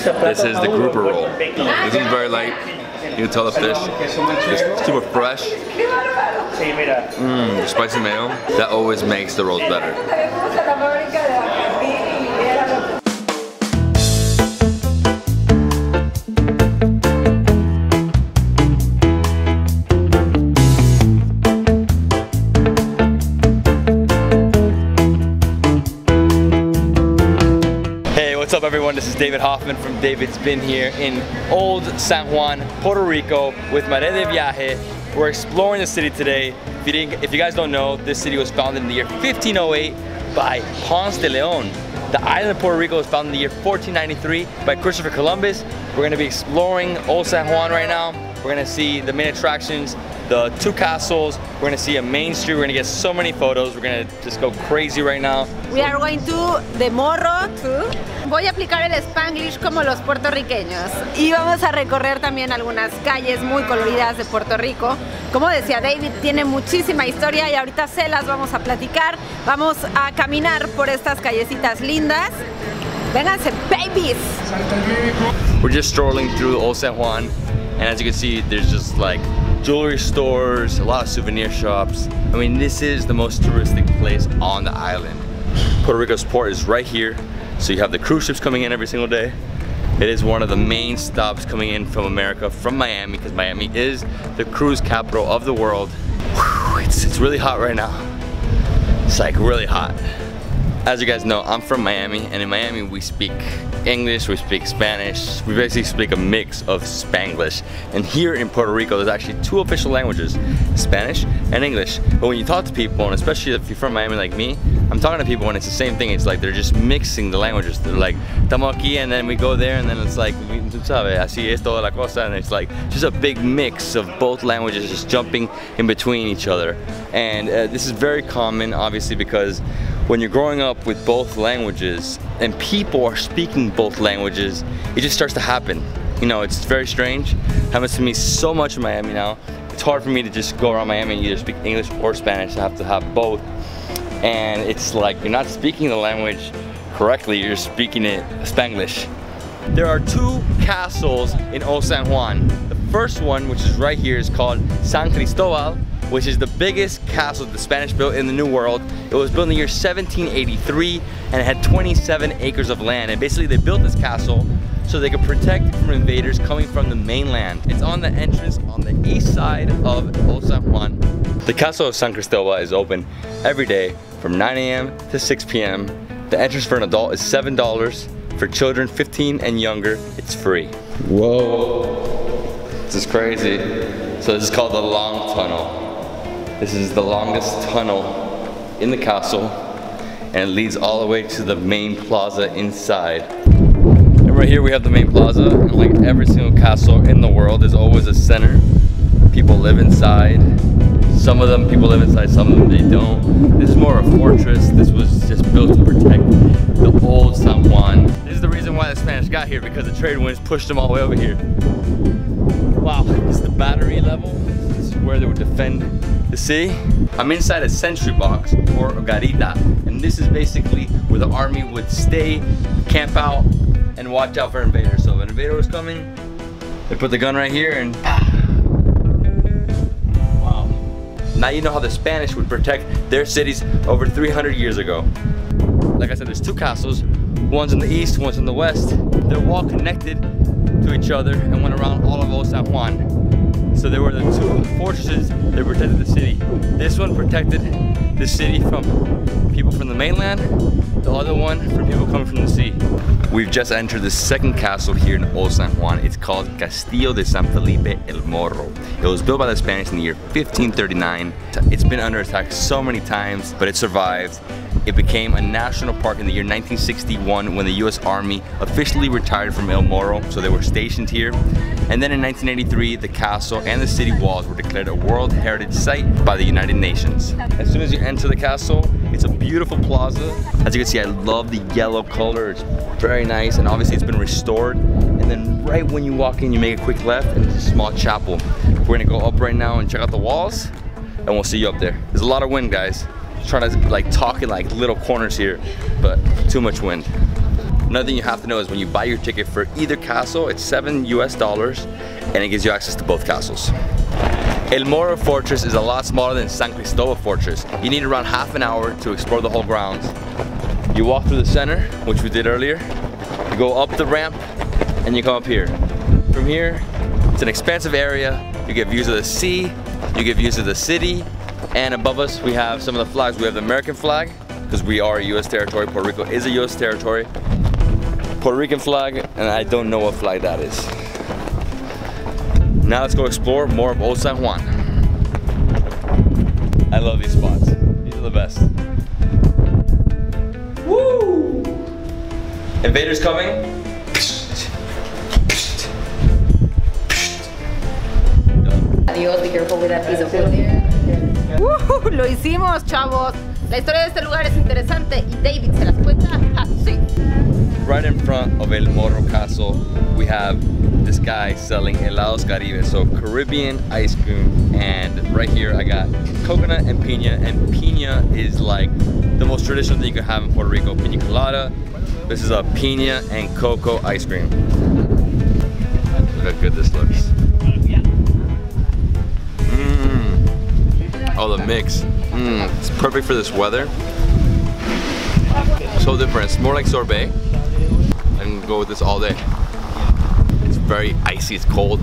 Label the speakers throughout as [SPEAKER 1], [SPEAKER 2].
[SPEAKER 1] This is the grouper roll. This is very light. You can tell the fish is super fresh. The spicy mayo, that always makes the rolls better.
[SPEAKER 2] What's up everyone, this is David Hoffman from Davidsbeenhere in Old San Juan, Puerto Rico with Mariel de Viaje. We're exploring the city today. If you guys don't know, this city was founded in the year 1508 by Ponce de Leon. The island of Puerto Rico was founded in the year 1493 by Christopher Columbus. We're going to be exploring Old San Juan right now. We're going to see the main attractions, the two castles. We're going to see a main street. We're going to get so many photos. We're going to just go crazy right now.
[SPEAKER 3] We are going to the Morro too. Voy a aplicar el Spanglish como los puertorriqueños y vamos a recorrer también algunas calles muy coloridas de Puerto Rico. Como decía David, tiene muchísima historia y ahorita se las vamos a platicar. Vamos a caminar por estas callecitas lindas. Vénganse, babies!
[SPEAKER 2] We're just strolling through Old San Juan, and as you can see, there's just like jewelry stores, a lot of souvenir shops. I mean, this is the most touristic place on the island. Puerto Rico's port is right here. So you have the cruise ships coming in every single day. It is one of the main stops coming in from America, from Miami, because Miami is the cruise capital of the world. Whew, it's really hot right now. It's like really hot. As you guys know, I'm from Miami, and in Miami we speak English, we speak Spanish, we basically speak a mix of Spanglish. And here in Puerto Rico, there's actually two official languages, Spanish and English. But when you talk to people, and especially if you're from Miami like me, I'm talking to people and it's the same thing. It's like they're just mixing the languages. They're like, estamos aquí, and then we go there, and then it's like, tú sabes, así es toda la cosa, and it's like just a big mix of both languages just jumping in between each other. And this is very common, obviously, because when you're growing up with both languages and people are speaking both languages, it just starts to happen. You know, it's very strange. It happens to me so much in Miami now. It's hard for me to just go around Miami and either speak English or Spanish. I have to have both. And it's like you're not speaking the language correctly, you're speaking it Spanglish. There are two castles in Old San Juan. The first one, which is right here, is called San Cristobal, which is the biggest castle the Spanish built in the New World. It was built in the year 1783 and it had 27 acres of land. And basically they built this castle so they could protect it from invaders coming from the mainland. It's on the entrance on the east side of Old San Juan. The Castle of San Cristobal is open every day from 9 a.m. to 6 p.m. The entrance for an adult is $7. For children 15 and younger, it's free. Whoa, this is crazy. So this is called the Long Tunnel. This is the longest tunnel in the castle, and it leads all the way to the main plaza inside. And right here we have the main plaza, and like every single castle in the world, there's always a center. People live inside. Some of them people live inside, some of them they don't. This is more a fortress. This was just built to protect the Old San Juan. This is the reason why the Spanish got here, because the trade winds pushed them all the way over here. Wow, this is the battery level. This is where they would defend the city. I'm inside a sentry box, or a garita, and this is basically where the army would stay, camp out, and watch out for invaders. So if an invader was coming, they put the gun right here and wow. Now you know how the Spanish would protect their cities over 300 years ago. Like I said, there's two castles. One's in the east, one's in the west. They're all connected to each other and went around all of Old San Juan. So there were the two fortresses that protected the city. This one protected the city from people from the mainland, the other one from people coming from the sea. We've just entered the second castle here in Old San Juan. It's called Castillo de San Felipe el Morro. It was built by the Spanish in the year 1539. It's been under attack so many times, but it survived. It became a national park in the year 1961 when the US Army officially retired from El Morro, so they were stationed here. And then in 1983, the castle and the city walls were declared a World Heritage Site by the United Nations. As soon as you enter the castle, it's a beautiful plaza. As you can see, I love the yellow color. It's very nice, and obviously it's been restored. And then right when you walk in, you make a quick left, and it's a small chapel. We're gonna go up right now and check out the walls, and we'll see you up there. There's a lot of wind, guys. Trying to like talk in like little corners here, but too much wind. Another thing you have to know is when you buy your ticket for either castle, it's $7 US, and it gives you access to both castles. El Morro Fortress is a lot smaller than San Cristobal Fortress. You need around half an hour to explore the whole grounds. You walk through the center, which we did earlier. You go up the ramp, and you come up here. From here, it's an expansive area. You get views of the sea, you get views of the city, and above us we have some of the flags. We have the American flag, because we are a US territory. Puerto Rico is a US territory. Puerto Rican flag, and I don't know what flag that is. Now let's go explore more of Old San Juan. I love these spots. These are the best. Woo! Invaders coming.
[SPEAKER 3] Adiós, be careful with that piece of wood there. Lo hicimos, chavos. La historia de este lugar es interesante y David se las cuenta así.
[SPEAKER 2] Right in front of El Morro Castle, we have this guy selling helados Caribe, so Caribbean ice cream. And right here I got coconut and piña, and piña is like the most traditional thing you can have in Puerto Rico. Piña colada. This is a piña and cocoa ice cream. Look how good this looks. Oh, the mix. It's perfect for this weather. So different. It's more like sorbet. I can go with this all day. It's very icy. It's cold.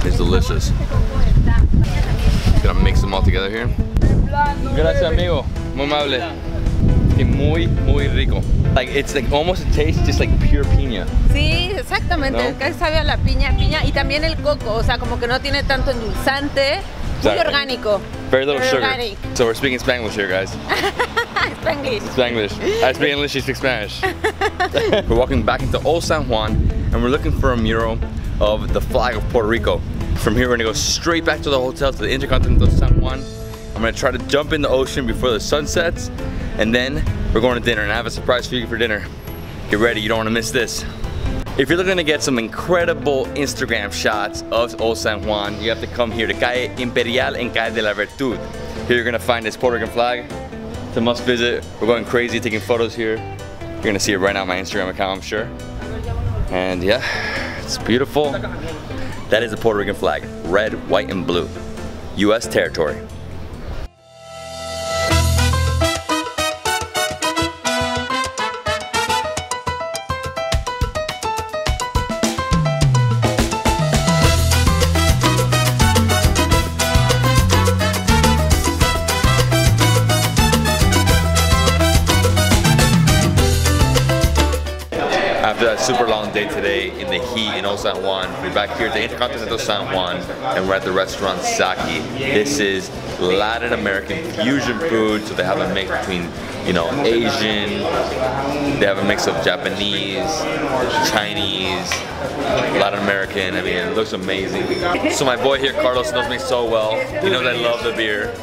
[SPEAKER 2] It's delicious. Just gonna mix them all together here. Gracias, amigo. Muy amable. Muy, muy rico. Like it's like almost it tastes just like pure piña.
[SPEAKER 3] Sí, exactamente.
[SPEAKER 2] ¿No?
[SPEAKER 3] Casi sabe a la piña y también el coco. O sea, como que no tiene tanto endulzante. Muy orgánico.
[SPEAKER 2] Very little sugar.
[SPEAKER 3] Organic.
[SPEAKER 2] So we're speaking Spanglish here, guys.
[SPEAKER 3] Spanglish.
[SPEAKER 2] Spanglish. I speak English, you speak Spanish. We're walking back into Old San Juan, and we're looking for a mural of the flag of Puerto Rico. From here, we're gonna go straight back to the hotel, to the Intercontinental San Juan. I'm gonna try to jump in the ocean before the sun sets, and then we're going to dinner, and I have a surprise for you for dinner. Get ready, you don't wanna miss this. If you're looking to get some incredible Instagram shots of Old San Juan, you have to come here to Calle Imperial and Calle de la Virtud. Here you're gonna find this Puerto Rican flag. It's a must visit. We're going crazy taking photos here. You're gonna see it right now on my Instagram account, I'm sure. And yeah, it's beautiful. That is the Puerto Rican flag. Red, white, and blue. US territory. After that super long day today in the heat in Old San Juan, we're back here at the Intercontinental San Juan, and we're at the restaurant Sak-I. This is Latin American fusion food, so they have a mix between, you know, Asian, they have a mix of Japanese, Chinese, Latin American. I mean, it looks amazing. So my boy here, Carlos, knows me so well. He knows I love the beer.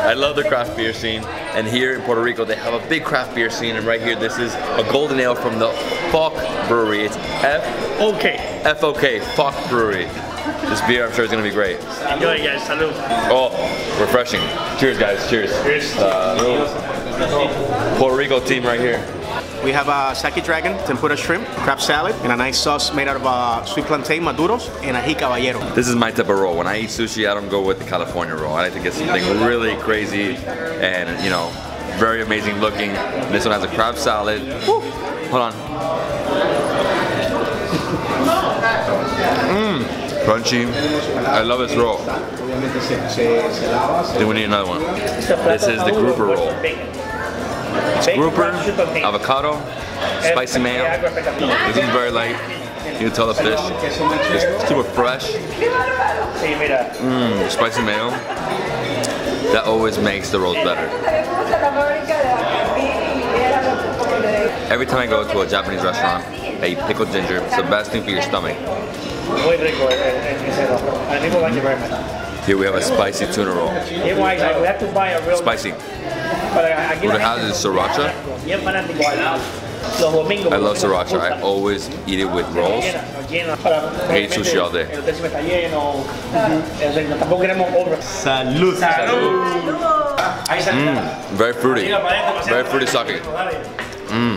[SPEAKER 2] I love the craft beer scene. And here in Puerto Rico, they have a big craft beer scene. And right here, this is a golden ale from the Fok Brewery. It's F-O-K. F-O-K, Fok Brewery. This beer, I'm sure, is going to be great.
[SPEAKER 4] Enjoy, guys. Salud.
[SPEAKER 2] Oh, refreshing. Cheers, guys. Cheers.
[SPEAKER 4] Cheers.
[SPEAKER 2] Puerto Rico team right here.
[SPEAKER 5] We have a Sak-I dragon, tempura shrimp, crab salad, and a nice sauce made out of sweet plantain maduros and ají caballero.
[SPEAKER 2] This is my type of roll. When I eat sushi, I don't go with the California roll. I like to get something really crazy and, you know, very amazing looking. This one has a crab salad. Woo. Hold on. Crunchy. I love this roll. Then we need another one. This is the grouper roll. It's grouper, avocado, spicy mayo. This is very light. You can tell the fish. It's super fresh. Spicy mayo. That always makes the rolls better. Every time I go to a Japanese restaurant, I eat pickled ginger. It's the best thing for your stomach. Here we have a spicy tuna roll. Spicy. What it has is sriracha. I love sriracha. I always eat it with rolls. I eat sushi all day. Salud. Very fruity. Very fruity sake.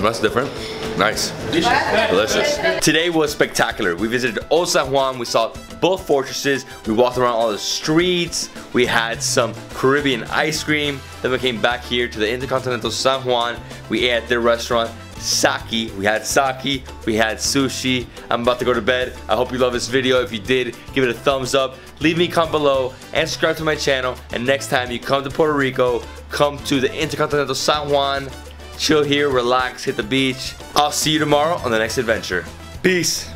[SPEAKER 2] That's different. Nice. Delicious. Today was spectacular. We visited Old San Juan. We saw both fortresses. We walked around all the streets. We had some Caribbean ice cream. Then we came back here to the Intercontinental San Juan. We ate at their restaurant, Sak-I. We had Sak-I. We had sushi. I'm about to go to bed. I hope you love this video. If you did, give it a thumbs up. Leave me a comment below and subscribe to my channel. And next time you come to Puerto Rico, come to the Intercontinental San Juan. Chill here, relax, hit the beach. I'll see you tomorrow on the next adventure. Peace.